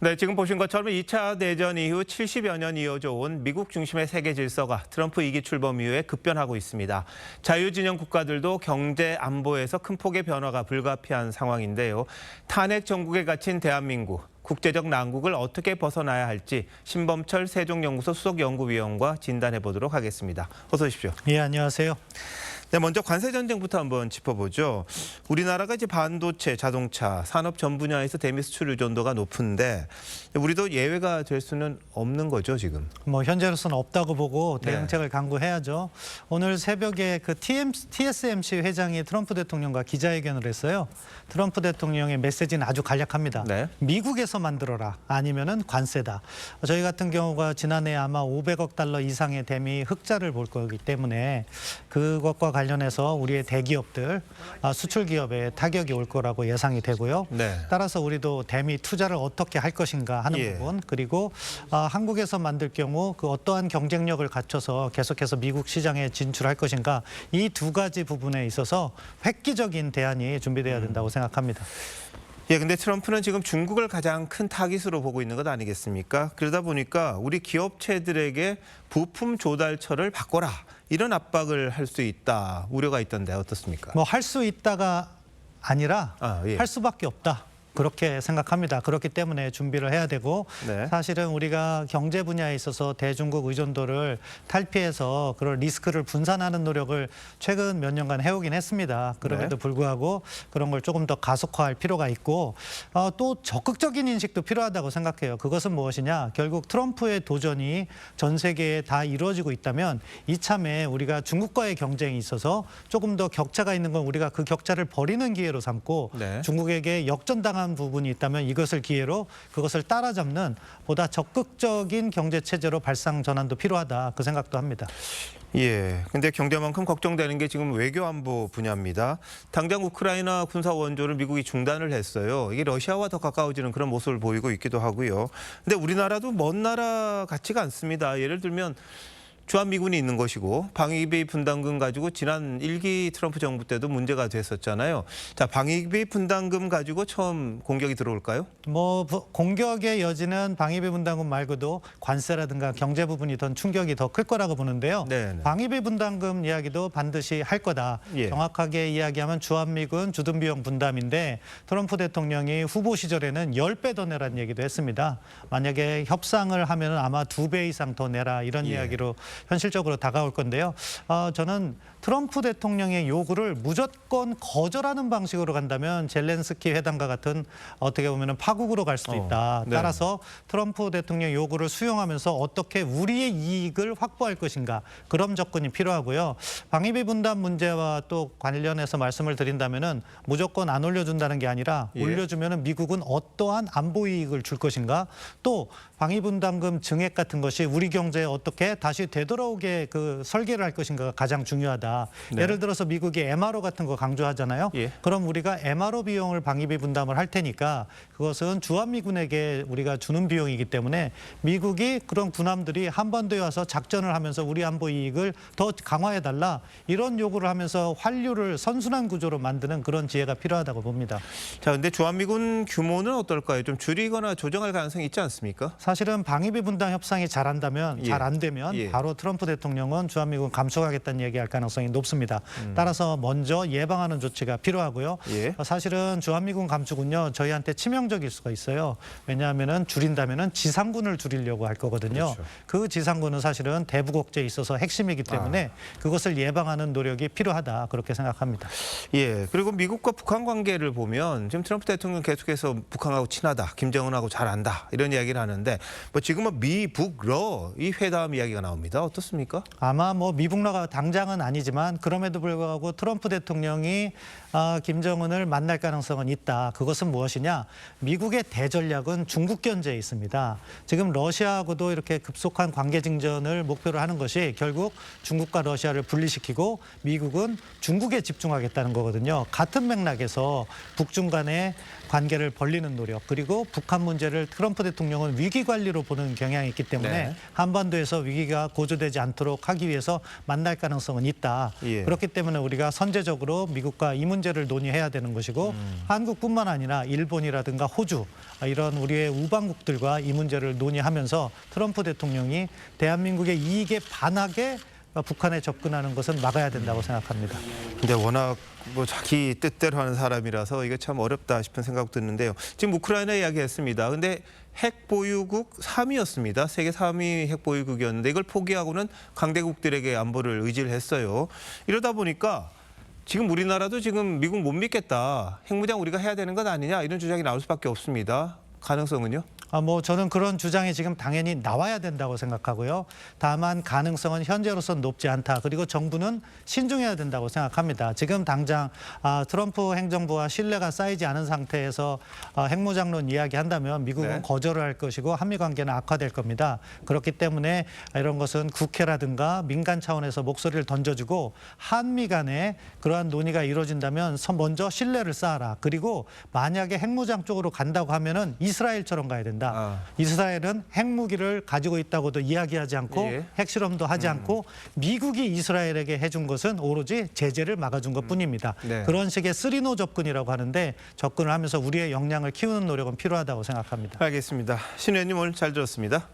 네, 지금 보신 것처럼 2차 대전 이후 70여 년 이어져 온 미국 중심의 세계 질서가 트럼프 2기 출범 이후에 급변하고 있습니다. 자유진영 국가들도 경제 안보에서 큰 폭의 변화가 불가피한 상황인데요. 탄핵 정국에 갇힌 대한민국, 국제적 난국을 어떻게 벗어나야 할지 신범철 세종연구소 수석연구위원과 진단해 보도록 하겠습니다. 어서 오십시오. 예, 안녕하세요. 네, 먼저 관세 전쟁부터 한번 짚어보죠. 우리나라가 이제 반도체, 자동차, 산업 전 분야에서 대미 수출 의존도가 높은데 우리도 예외가 될 수는 없는 거죠, 지금. 현재로서는 없다고 보고 대응책을 강구해야죠. 오늘 새벽에 그 TSMC 회장이 트럼프 대통령과 기자회견을 했어요. 트럼프 대통령의 메시지는 아주 간략합니다. 네. 미국에서 만들어라, 아니면은 관세다. 저희 같은 경우가 지난해 아마 500억 달러 이상의 대미 흑자를 볼 거기 때문에 그것과 관련해서 우리의 대기업들, 수출 기업에 타격이 올 거라고 예상이 되고요. 네. 따라서 우리도 대미 투자를 어떻게 할 것인가 하는 부분, 그리고 한국에서 만들 경우 그 어떠한 경쟁력을 갖춰서 계속해서 미국 시장에 진출할 것인가, 이 두 가지 부분에 있어서 획기적인 대안이 준비돼야 된다고 생각합니다. 예, 근데 트럼프는 지금 중국을 가장 큰 타깃으로 보고 있는 것 아니겠습니까? 그러다 보니까 우리 기업체들에게 부품 조달처를 바꿔라, 이런 압박을 할 수 있다, 우려가 있던데 어떻습니까? 할 수 있다가 아니라 예. 할 수밖에 없다, 그렇게 생각합니다. 그렇기 때문에 준비를 해야 되고, 네. 사실은 우리가 경제 분야에 있어서 대중국 의존도를 탈피해서 그런 리스크를 분산하는 노력을 최근 몇 년간 해오긴 했습니다. 그럼에도 불구하고 그런 걸 조금 더 가속화할 필요가 있고, 또 적극적인 인식도 필요하다고 생각해요. 그것은 무엇이냐? 결국 트럼프의 도전이 전 세계에 다 이루어지고 있다면 이참에 우리가 중국과의 경쟁이 있어서 조금 더 격차가 있는 건 우리가 그 격차를 버리는 기회로 삼고, 네. 중국에게 역전당한 부분이 있다면 이것을 기회로 그것을 따라잡는 보다 적극적인 경제 체제로 발상 전환도 필요하다, 그 생각도 합니다. 예, 근데 경제만큼 걱정되는 게 지금 외교 안보 분야입니다. 당장 우크라이나 군사 원조를 미국이 중단을 했어요. 이게 러시아와 더 가까워지는 그런 모습을 보이고 있기도 하고요. 근데 우리나라도 먼 나라 같지가 않습니다. 예를 들면 주한미군이 있는 것이고, 방위비 분담금 가지고 지난 1기 트럼프 정부 때도 문제가 됐었잖아요. 자, 방위비 분담금 가지고 처음 공격이 들어올까요? 공격의 여지는 방위비 분담금 말고도 관세라든가 경제 부분이 더 충격이 더 클 거라고 보는데요. 네네. 방위비 분담금 이야기도 반드시 할 거다. 예. 정확하게 이야기하면 주한미군 주둔 비용 분담인데, 트럼프 대통령이 후보 시절에는 10배 더 내라는 얘기도 했습니다. 만약에 협상을 하면 아마 2배 이상 더 내라, 이런 이야기로 현실적으로 다가올 건데요. 저는 트럼프 대통령의 요구를 무조건 거절하는 방식으로 간다면 젤렌스키 회담과 같은 어떻게 보면 파국으로 갈 수도 있다. 네. 따라서 트럼프 대통령 요구를 수용하면서 어떻게 우리의 이익을 확보할 것인가, 그런 접근이 필요하고요. 방위비 분담 문제와 또 관련해서 말씀을 드린다면은 무조건 안 올려준다는 게 아니라 올려주면은 미국은 어떠한 안보 이익을 줄 것인가, 또 방위비 분담금 증액 같은 것이 우리 경제에 어떻게 다시 되돌아오게 그 설계를 할 것인가가 가장 중요하다. 네. 예를 들어서 미국이 MRO 같은 거 강조하잖아요. 그럼 우리가 MRO 비용을 방위비 분담을 할 테니까 그것은 주한미군에게 우리가 주는 비용이기 때문에 미국이 그런 군함들이 한반도에 와서 작전을 하면서 우리 안보 이익을 더 강화해달라, 이런 요구를 하면서 환류를 선순환 구조로 만드는 그런 지혜가 필요하다고 봅니다. 자, 근데 주한미군 규모는 어떨까요? 좀 줄이거나 조정할 가능성이 있지 않습니까? 사실은 방위비 분담 협상이 잘 안 되면 바로 트럼프 대통령은 주한미군 감축하겠다는 얘기할 가능성이 높습니다. 따라서 먼저 예방하는 조치가 필요하고요. 사실은 주한미군 감축은요, 저희한테 치명적일 수가 있어요. 왜냐하면은 줄인다면은 지상군을 줄이려고 할 거거든요. 그렇죠. 그 지상군은 사실은 대북억제에 있어서 핵심이기 때문에 그것을 예방하는 노력이 필요하다, 그렇게 생각합니다. 예, 그리고 미국과 북한 관계를 보면 지금 트럼프 대통령 계속해서 북한하고 친하다, 김정은하고 잘 안다, 이런 이야기를 하는데 지금은 미북러 이 회담 이야기가 나옵니다. 어떻습니까? 아마 미북러가 당장은 아니지만 그럼에도 불구하고 트럼프 대통령이 김정은을 만날 가능성은 있다. 그것은 무엇이냐? 미국의 대전략은 중국 견제에 있습니다. 지금 러시아하고도 이렇게 급속한 관계 증전을 목표로 하는 것이 결국 중국과 러시아를 분리시키고 미국은 중국에 집중하겠다는 거거든요. 같은 맥락에서 북중 간의 관계를 벌리는 노력, 그리고 북한 문제를 트럼프 대통령은 위기 관리로 보는 경향이 있기 때문에 한반도에서 위기가 곧 고조되지 않도록 하기 위해서 만날 가능성은 있다. 예. 그렇기 때문에 우리가 선제적으로 미국과 이 문제를 논의해야 되는 것이고 한국뿐만 아니라 일본이라든가 호주 이런 우리의 우방국들과 이 문제를 논의하면서 트럼프 대통령이 대한민국의 이익에 반하게 북한에 접근하는 것은 막아야 된다고 생각합니다. 근데 워낙 뭐 자기 뜻대로 하는 사람이라서 이게 참 어렵다 싶은 생각도 드는데요. 지금 우크라이나 이야기했습니다. 근데 핵 보유국 3위였습니다. 세계 3위 핵 보유국이었는데 이걸 포기하고는 강대국들에게 안보를 의지를 했어요. 이러다 보니까 지금 우리나라도 지금 미국 못 믿겠다. 핵무장 우리가 해야 되는 것 아니냐 이런 주장이 나올 수밖에 없습니다. 가능성은요? 저는 그런 주장이 지금 당연히 나와야 된다고 생각하고요. 다만 가능성은 현재로서는 높지 않다. 그리고 정부는 신중해야 된다고 생각합니다. 지금 당장 트럼프 행정부와 신뢰가 쌓이지 않은 상태에서 핵무장론 이야기한다면 미국은 네. 거절을 할 것이고 한미 관계는 악화될 겁니다. 그렇기 때문에 이런 것은 국회라든가 민간 차원에서 목소리를 던져주고 한미 간에 그러한 논의가 이루어진다면 먼저 신뢰를 쌓아라. 그리고 만약에 핵무장 쪽으로 간다고 하면은 이스라엘처럼 가야 된다. 이스라엘은 핵무기를 가지고 있다고도 이야기하지 않고 예. 핵실험도 하지 않고 미국이 이스라엘에게 해준 것은 오로지 제재를 막아준 것뿐입니다. 네. 그런 식의 쓰리노 접근이라고 하는데 접근을 하면서 우리의 역량을 키우는 노력은 필요하다고 생각합니다. 알겠습니다. 신 의원님 오늘 잘 들었습니다.